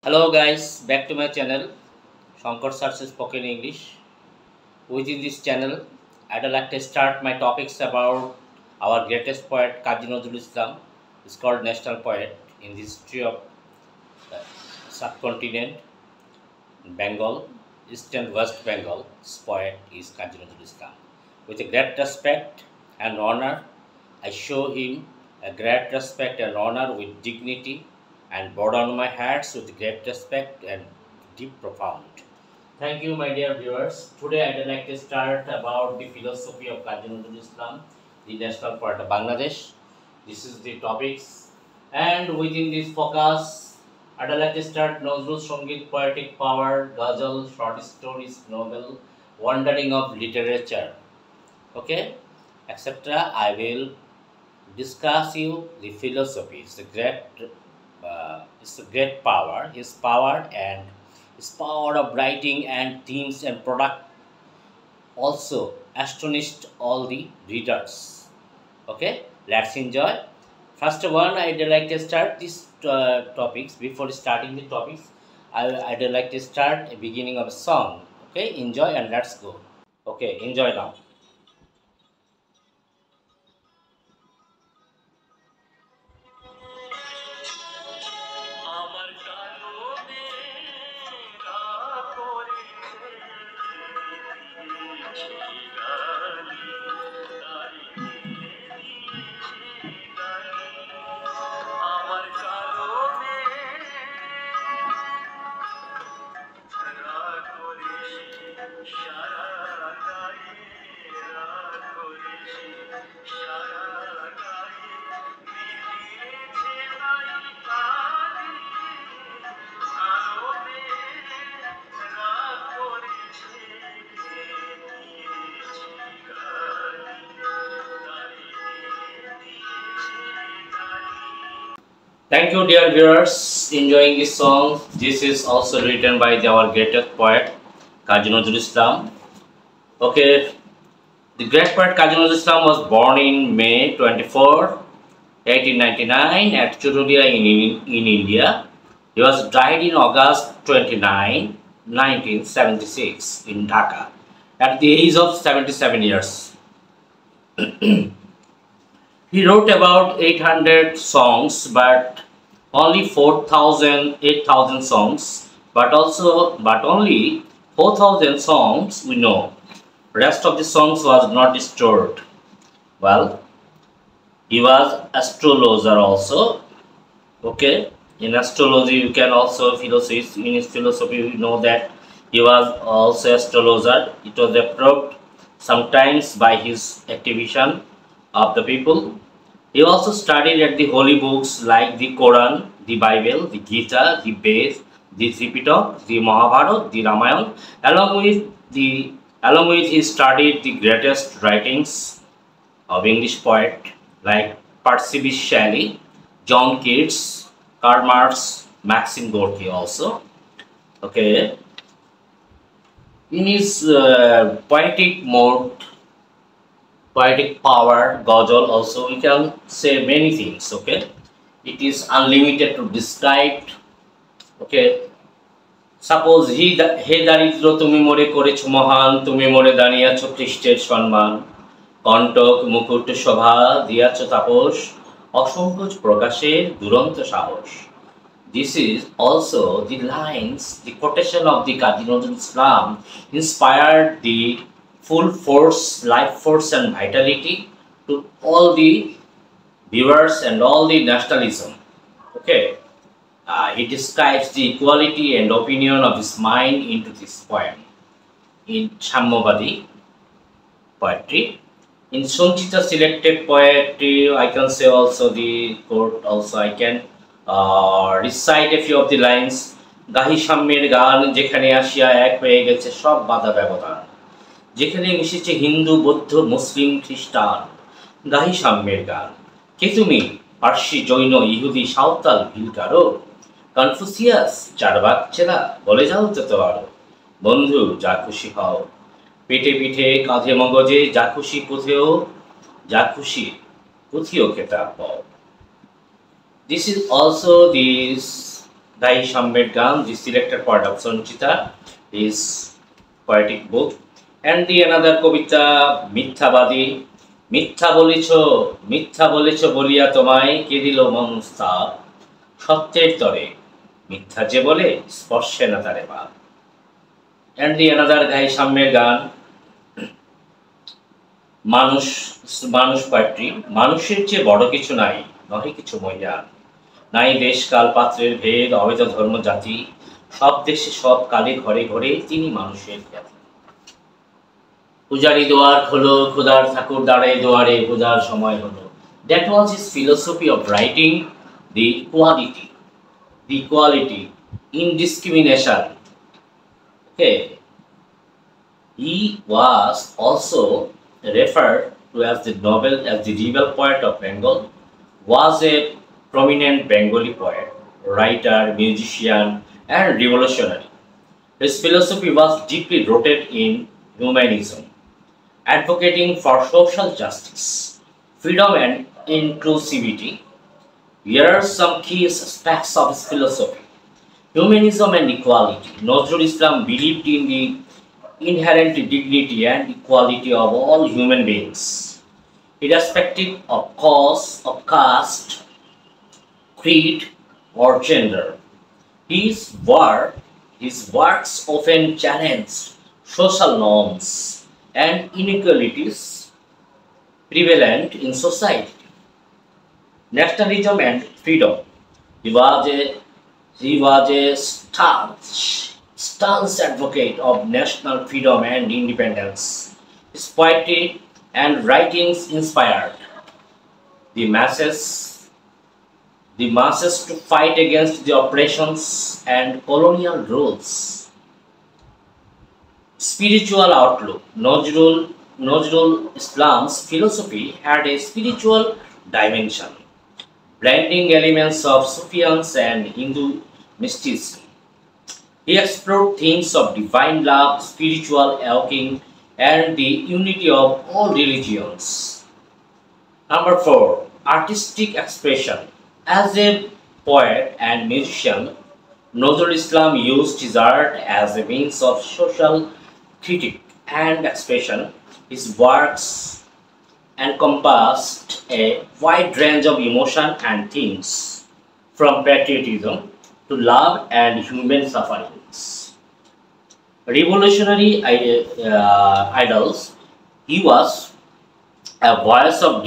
Hello guys, back to my channel Shankar Search Spoken English. Within this channel, I'd like to start my topics about our greatest poet Kazi Nazrul Islam. Is called national poet in the history of the subcontinent Bengal, East and West Bengal. This poet is Kazi Nazrul Islam. With a great respect and honor, I show him a great respect and honor with dignity and bowed on my hearts with great respect and deep profound. Thank you, my dear viewers. Today I'd like to start about the philosophy of Kazi Nazrul Islam, the national poet of Bangladesh. This is the topics, and within this focus, I'd like to start Nazrul Songit, poetic power, ghazal, short stories, novel, wandering of literature. Okay, etc. I will discuss you the philosophy. It's a great power. His power and his power of writing and themes and product also astonished all the readers. Okay, let's enjoy. First one, I'd like to start these topics. Before starting the topics, I'd like to start a beginning of a song. Okay, enjoy and let's go. Okay, enjoy now. Thank you, dear viewers, enjoying this song. This is also written by our greatest poet, Kazi Nazrul Islam. Okay, the great poet Kazi Nazrul Islam was born in May 24, 1899 at Churulia in India. He was died in August 29, 1976 in Dhaka at the age of 77 years. He wrote about 800 songs, but only 8,000 songs, but only 4,000 songs we know. Rest of the songs was not stored. Well, he was astrologer also. Okay, in astrology you can also philosophy. In his philosophy, we know that he was also astrologer. It was approved sometimes by his activation of the people. He also studied at the holy books like the Quran, the Bible, the Gita, the Ved, the Tripitaka, the Mahabharata, the Ramayana. Along with he studied the greatest writings of English poet like Percy Bysshe Shelley, John Keats, Karl Marx, Maxim Gorky also. Okay, in his poetic mode, poetic power, ghazal also, we can say many things. Okay, it is unlimited to describe. Okay, suppose হে দারিদ্র তুমি মোরে করেছ মহান, তুমি মোরে দানিয়াছ খ্রিস্টের সম্মান, কণ্টক মুকুট শোভা দিয়াছ তাপস, অসংকোচ প্রকাশে দুরন্ত সাহস. This is also the lines, the quotation of the Kazi Nazrul Islam inspired the full force, life force and vitality to all the viewers and all the nationalism. Okay, he describes the equality and opinion of his mind into this poem in Sammyabadi poetry. In Sanchita selected poetry, I can say also the quote. Also, I can recite a few of the lines. গাহি সাম্যের গান, যেখানে আসিয়া এক হয়ে গেছে সব বাধা ব্যবধান, যেখানে মিশেছে হিন্দু বৌদ্ধ মুসলিম খ্রিস্টান, গাহি সাম্যের গান। কে তুমি? পার্সি জৈন ইহুদি সাঁওতাল ভিলকারো, কনফুসিয়াস চার বাচ্চারা বলে যাও তত আরো, বন্ধু যা খুশি হও, পেটে পিঠে কাঁধে মগজে যা খুশি কোথেও, যা খুশি কোথিও খেতাব পাও. This is also this Dai Shammed Gan, the selected poet of Sanchita, his poetic book. And the another কবিতা মিথ্যাবাদী মিথ্যা বলেছ বলিয়া তোমায় কে দিল মনস্তাপ সত্যের তরে মিথ্যা যে বলে স্পর্শে না তারে বাপ। And the another গাই সাম্যের গান মানুষ মানুষ পোয়েট্রি মানুষের চেয়ে বড় কিছু নাই নহে কিছু মহিয়ান নাই দেশ কাল পাত্রের ভেদ অভেদ ধর্ম জাতি সব দেশে সব কালে ঘরে ঘরে তিনি মানুষের খ্যাতি। পূজারি দোয়ার হলো খোদার ঠাকুর দাঁড়ায় দোয়ারে পূজার সময় হলো। That was his philosophy of writing, the equality, indiscrimination. Okay, he was also referred to as the rebel poet of Bengal. Was a prominent Bengali poet, writer, musician, and revolutionary. His philosophy was deeply rooted in humanism, advocating for social justice, freedom, and inclusivity. Here are some key aspects of his philosophy. Humanism and equality. Nazrul Islam believed in the inherent dignity and equality of all human beings, irrespective of cause, of caste, creed, or gender. His works often challenged social norms and inequalities prevalent in society. Nationalism and freedom. He was a staunch advocate of national freedom and independence. His poetry and writings inspired the masses to fight against the oppressions and colonial rules. Spiritual outlook. Nazrul Islam's philosophy had a spiritual dimension, blending elements of Sufism and Hindu mysticism. He explored themes of divine love, spiritual awakening, and the unity of all religions. Number 4. Artistic expression. As a poet and musician, Nazrul Islam used his art as a means of social critique and expression. His works encompassed a wide range of emotion and themes, from patriotism to love and human sufferings. Revolutionary ideals. He was a voice of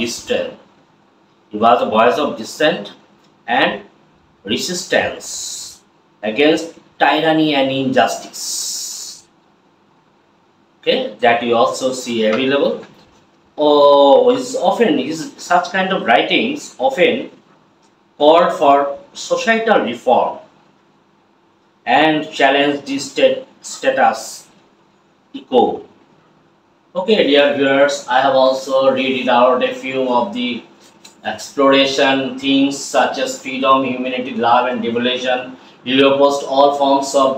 dissent. And resistance against tyranny and injustice. Okay, that you also see available. Such kind of writings often called for societal reform and challenge the status quo. Okay, dear viewers, I have also read it out a few of the exploration themes such as freedom, humanity, love, and devolution. He opposed all forms of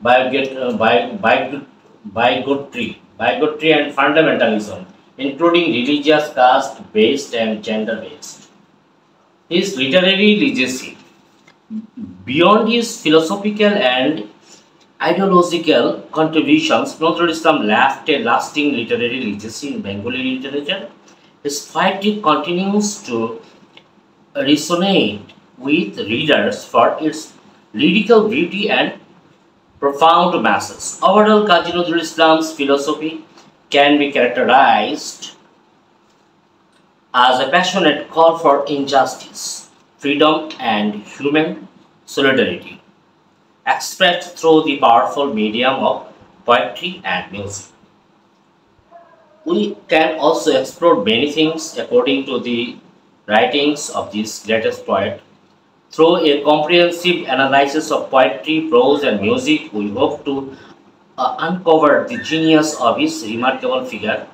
bigotry and fundamentalism, including religious, caste-based, and gender-based. His literary legacy. Beyond his philosophical and ideological contributions, Nazrul Islam left a lasting literary legacy in Bengali literature. His poetry continues to resonate with readers for its lyrical beauty and profound message. Overall, Kazi Nazrul Islam's philosophy can be characterized as a passionate call for injustice, freedom, and human solidarity, expressed through the powerful medium of poetry and music. We can also explore many things according to the writings of this greatest poet. Through a comprehensive analysis of poetry, prose, and music, we hope to uncover the genius of his remarkable figure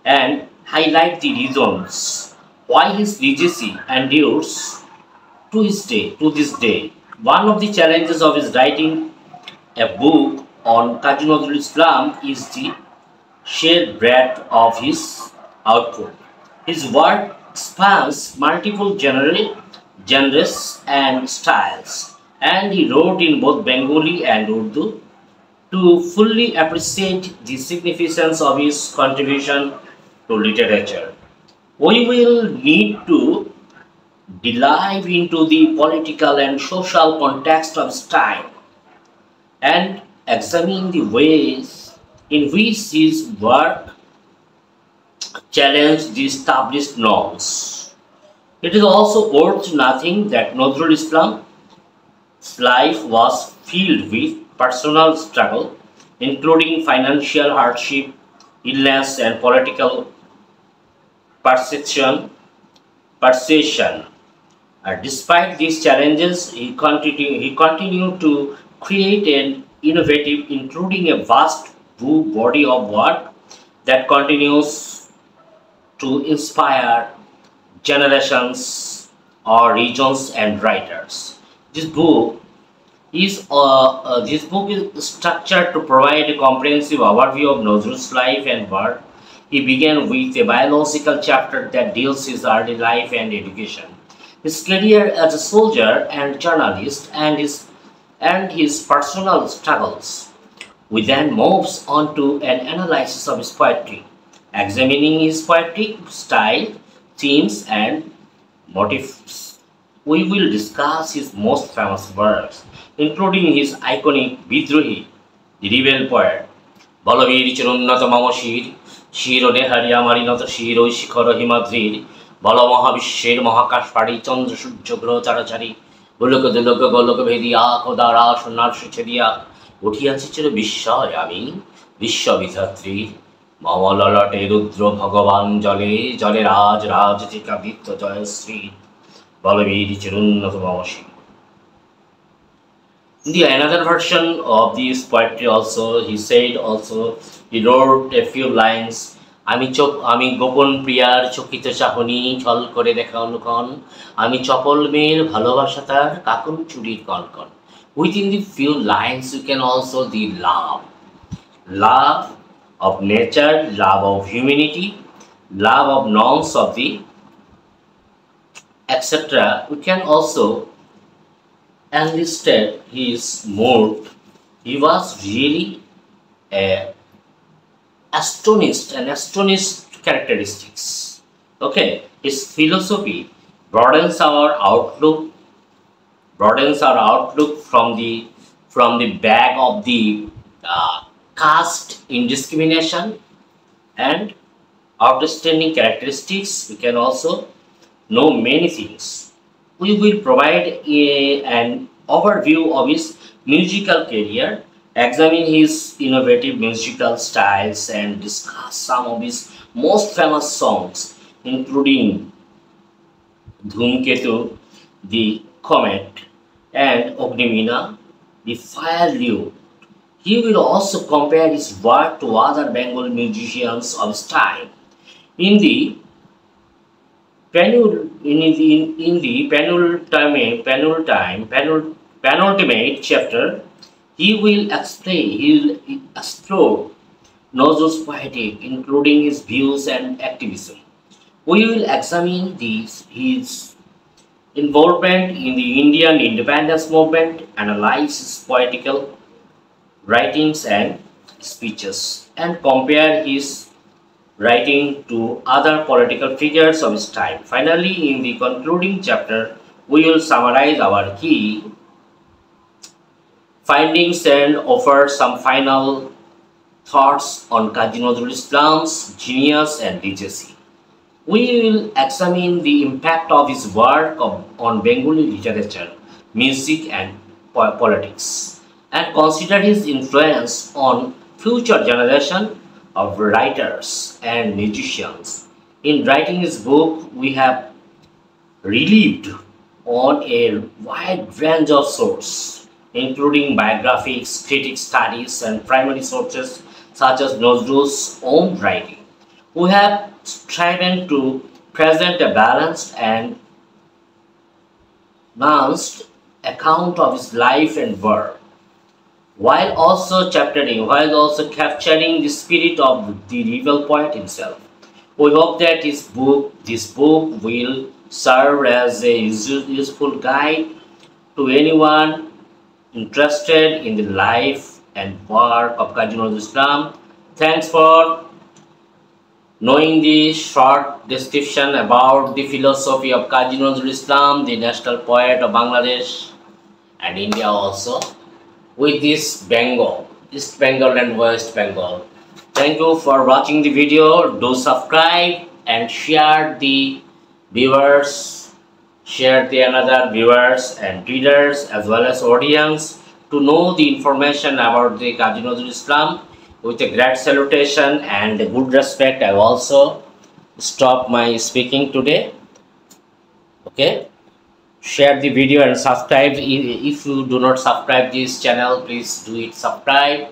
and highlight the reasons why his legacy endures to this day. One of the challenges of his writing a book on Kazi Nazrul Islam is the sheer breadth of his output. His work spans multiple genres and styles, and he wrote in both Bengali and Urdu. To fully appreciate the significance of his contribution to literature, we will need to delve into the political and social context of his time and examine the ways in which his work challenged the established norms. It is also worth noting that Nazrul Islam's life was filled with personal struggle, including financial hardship, illness, and political persecution. persecution. Despite these challenges, he continued to create an innovative, including a vast body of work that continues to inspire generations or regions and writers. This book this book is structured to provide a comprehensive overview of Nazrul's life and work. He began with a biological chapter that deals with his early life and education, his career as a soldier and journalist, and his personal struggles. We then moves on to an analysis of his poetry, examining his poetic style, themes, and motifs. We will discuss his most famous works, including his iconic Bidrohi, the rebel poet, Balbir চিরুন্নত মম শির শির নেহারি আমারি নত শির ওই শিখর হিমাদ্রির বল মহাবিশ্বের মহাকাশ পাড়ি চন্দ্র সূর্য গ্রহ চারাচারি গোলক দুলক গোলক ভেদিয়া খোদারা সোনার সুছে দিয়া উঠিয়াছি চির বিস্ময় আমি বিশ্ববিধাত্রীর মম ললটে রুদ্র ভগবান জলে জলে রাজ রাজতিকা বৃত্ত জয়শ্রী বলবীর চিরুন্নত মম শির. In the another version of this poetry also, he wrote a few lines. আমি গোপন প্রিয়ার চকিত চাহনি ছল করে দেখা অনুক্ষণ আমি চপল মেয়ের ভালোবাসা তার কাকন চুরির কনকন. Within the few lines you can also the love of nature, love of humanity, love of norms of the etc. We can also enlisted his mood. He was really a astonished characteristics. Okay, his philosophy broadens our outlook from the bag of the caste indiscrimination and outstanding characteristics. We can also know many things. We will provide an overview of his musical career, examine his innovative musical styles, and discuss some of his most famous songs, including Dhumketu, the Comet, and Ognimina, the Fire Lute. He will also compare his work to other Bengal musicians of his time. In the penultimate chapter, he will explore Nazrul's poetic, including his views and activism. We will examine his involvement in the Indian independence movement, analyze his poetical writings and speeches, and compare his writing to other political figures of his time. Finally, in the concluding chapter, we will summarize our key findings and offer some final thoughts on Kazi Nazrul Islam's genius and legacy. We will examine the impact of his work on Bengali literature, music, and politics, and consider his influence on future generation of writers and musicians. In writing his book, we have relied on a wide range of sources, including biographies, critic studies, and primary sources such as Nazrul's own writing. We have striven to present a balanced and nuanced account of his life and work, while also capturing the spirit of the rebel poet himself. We hope that this book will serve as a useful guide to anyone interested in the life and work of Kazi Nazrul Islam. Thanks for knowing the short description about the philosophy of Kazi Nazrul Islam, the national poet of Bangladesh and India also, with this Bengal, East Bengal and West Bengal. Thank you for watching the video. Do subscribe and share the viewers, share the another viewers and readers as well as audience to know the information about the Kazi Nazrul Islam. With a great salutation and a good respect, I also stop my speaking today. Okay, share the video and subscribe. If you do not subscribe this channel, please do it, subscribe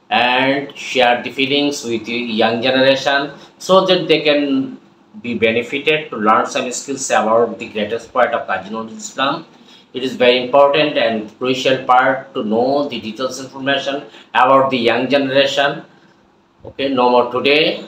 and share the feelings with the young generation so that they can be benefited to learn some skills about the greatest poet of Kazi Nazrul Islam. It is very important and crucial part to know the details information about the young generation. Okay, no more today.